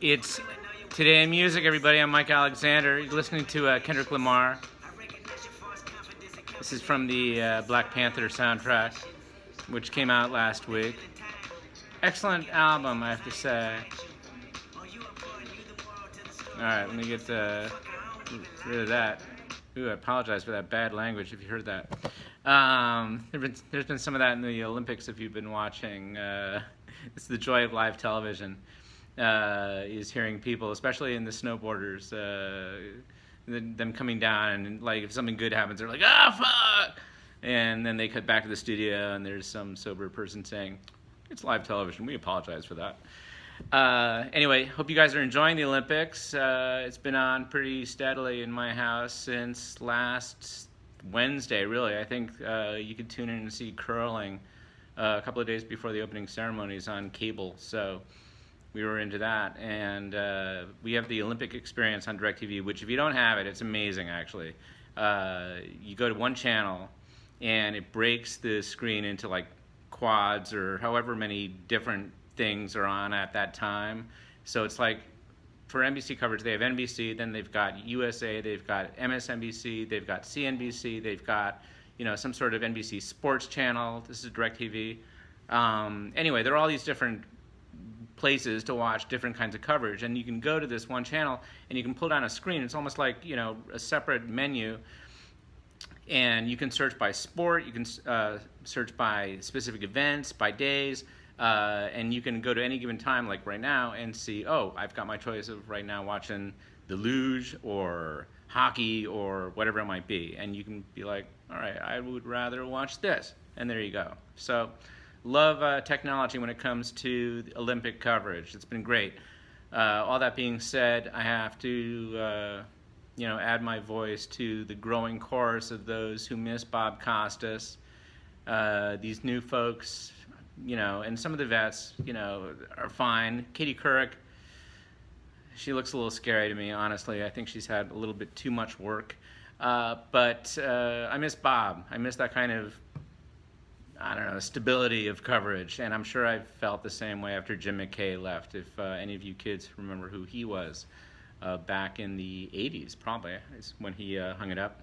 It's Today in Music, everybody. I'm Mike Alexander. You're listening to Kendrick Lamar. This is from the Black Panther soundtrack, which came out last week. Excellent album, I have to say. Alright, let me get rid of that. Ooh, I apologize for that bad language if you heard that. There's been some of that in the Olympics if you've been watching. It's the joy of live television. Is hearing people, especially in the snowboarders, them coming down and like if something good happens, they're like, "Ah, fuck!" And then they cut back to the studio and there's some sober person saying, "It's live television. We apologize for that." Anyway, hope you guys are enjoying the Olympics. It's been on pretty steadily in my house since last Wednesday, really. I think you could tune in and see curling a couple of days before the opening ceremonies on cable. So we were into that, and we have the Olympic Experience on DirecTV, which if you don't have it, it's amazing actually. You go to one channel and it breaks the screen into like quads or however many different things are on at that time. So it's like for NBC coverage, they have NBC, then they've got USA, they've got MSNBC, they've got CNBC, they've got, you know, some sort of NBC sports channel. This is DirecTV. Anyway, there are all these different places to watch different kinds of coverage, and you can go to this one channel and you can pull down a screen. It's almost like, you know, a separate menu, and you can search by sport, you can search by specific events, by days, and you can go to any given time, like right now, and see, oh, I've got my choice of right now watching the luge or hockey or whatever it might be, and you can be like, all right, I would rather watch this, and there you go. So love technology when it comes to the Olympic coverage. It's been great. All that being said, I have to you know, add my voice to the growing chorus of those who miss Bob Costas. These new folks, you know, and some of the vets, you know, are fine. Katie Couric, she looks a little scary to me, honestly. I think she's had a little bit too much work. But I miss Bob. I miss that kind of, I don't know, stability of coverage, and I'm sure I've felt the same way after Jim McKay left, if any of you kids remember who he was back in the 80s, probably, is when he hung it up.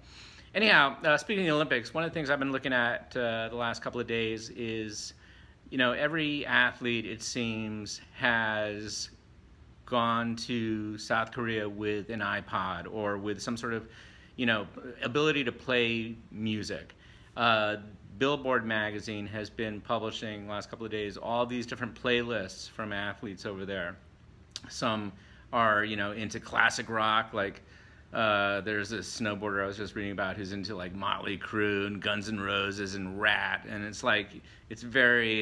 Anyhow, speaking of the Olympics, one of the things I've been looking at the last couple of days is, you know, every athlete, it seems, has gone to South Korea with an iPod or with some sort of, you know, ability to play music. Billboard magazine has been publishing the last couple of days all these different playlists from athletes over there. Some are, you know, into classic rock, like there's this snowboarder I was just reading about who's into like Motley Crue and Guns N' Roses and Rat, and it's like, it's very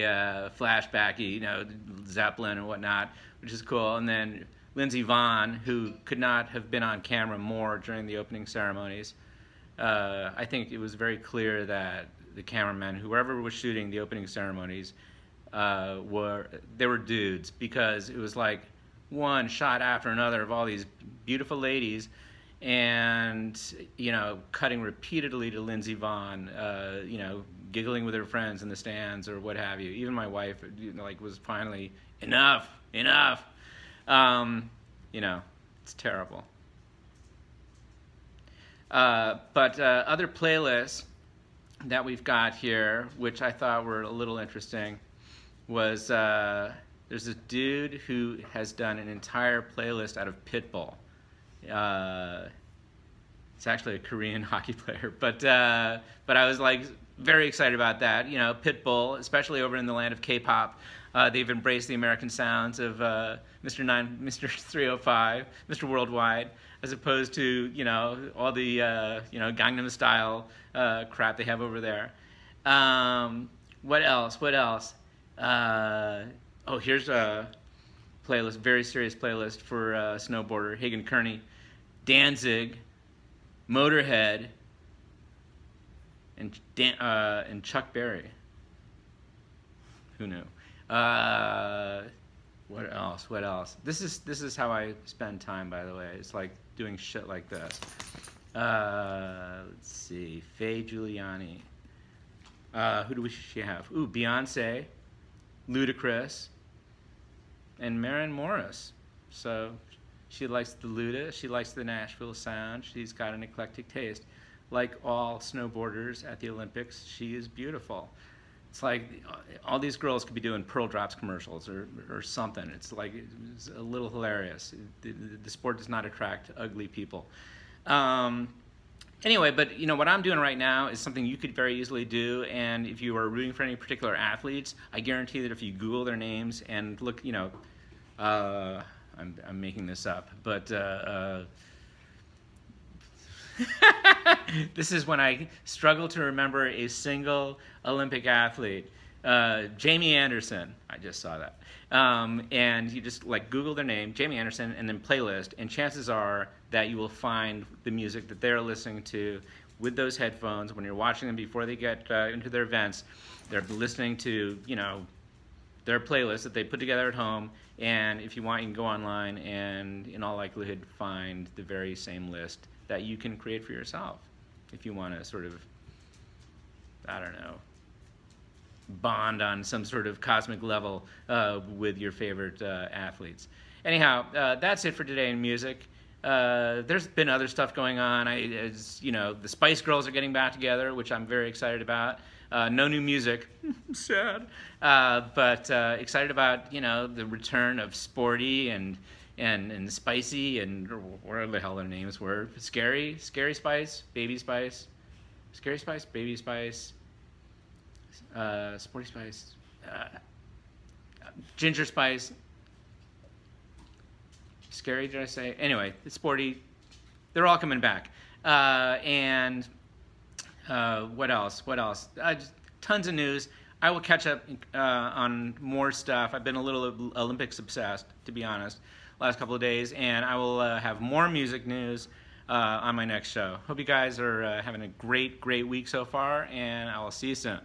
flashbacky, you know, Zeppelin and whatnot, which is cool. And then Lindsey Vonn, who could not have been on camera more during the opening ceremonies. I think it was very clear that the cameramen, whoever was shooting the opening ceremonies, were dudes, because it was like one shot after another of all these beautiful ladies, and, you know, cutting repeatedly to Lindsey Vonn, you know, giggling with her friends in the stands or what have you. Even my wife, you know, like, was finally, enough. You know, it's terrible. But other playlists that we've got here, which I thought were a little interesting, was there's this dude who has done an entire playlist out of Pitbull. It's actually a Korean hockey player, but I was like very excited about that. You know, Pitbull, especially over in the land of K-pop, they've embraced the American sounds of Mr. 305, Mr. Worldwide, as opposed to, you know, all the you know, Gangnam Style crap they have over there. What else? What else? Oh, here's a playlist, very serious playlist for snowboarder Hagen Kearney, Danzig, Motorhead, and Chuck Berry. Who knew? What else? What else? This is how I spend time, by the way. It's like doing shit like this. Let's see. Faye Giuliani. Who do she have? Ooh, Beyonce, Ludacris, and Maren Morris. So she likes the Luda, she likes the Nashville sound, she's got an eclectic taste. Like all snowboarders at the Olympics, she is beautiful. It's like all these girls could be doing Pearl Drops commercials or something. It's like it's a little hilarious. The sport does not attract ugly people. Anyway, but you know what I'm doing right now is something you could very easily do, and if you are rooting for any particular athletes, I guarantee that if you Google their names and look, you know, I'm making this up, but this is when I struggle to remember a single Olympic athlete. Jamie Anderson, I just saw that. And you just like Google their name, Jamie Anderson, and then playlist, and chances are that you will find the music that they're listening to with those headphones when you're watching them before they get into their events. They're listening to, you know, their playlist that they put together at home, and if you want, you can go online and in all likelihood find the very same list that you can create for yourself if you want to sort of, I don't know, bond on some sort of cosmic level with your favorite athletes. Anyhow, that's it for today in music. There's been other stuff going on. As you know, the Spice Girls are getting back together, which I'm very excited about. No new music, sad, but excited about, you know, the return of Sporty and Spicy and whatever the hell their names were. Scary Spice, Baby Spice, Scary Spice, Baby Spice, Sporty Spice, Ginger Spice. Scary, did I say? Anyway, it's Sporty. They're all coming back. And what else? What else? Tons of news. I will catch up on more stuff. I've been a little Olympics obsessed, to be honest, last couple of days, and I will have more music news on my next show. Hope you guys are having a great week so far, and I will see you soon.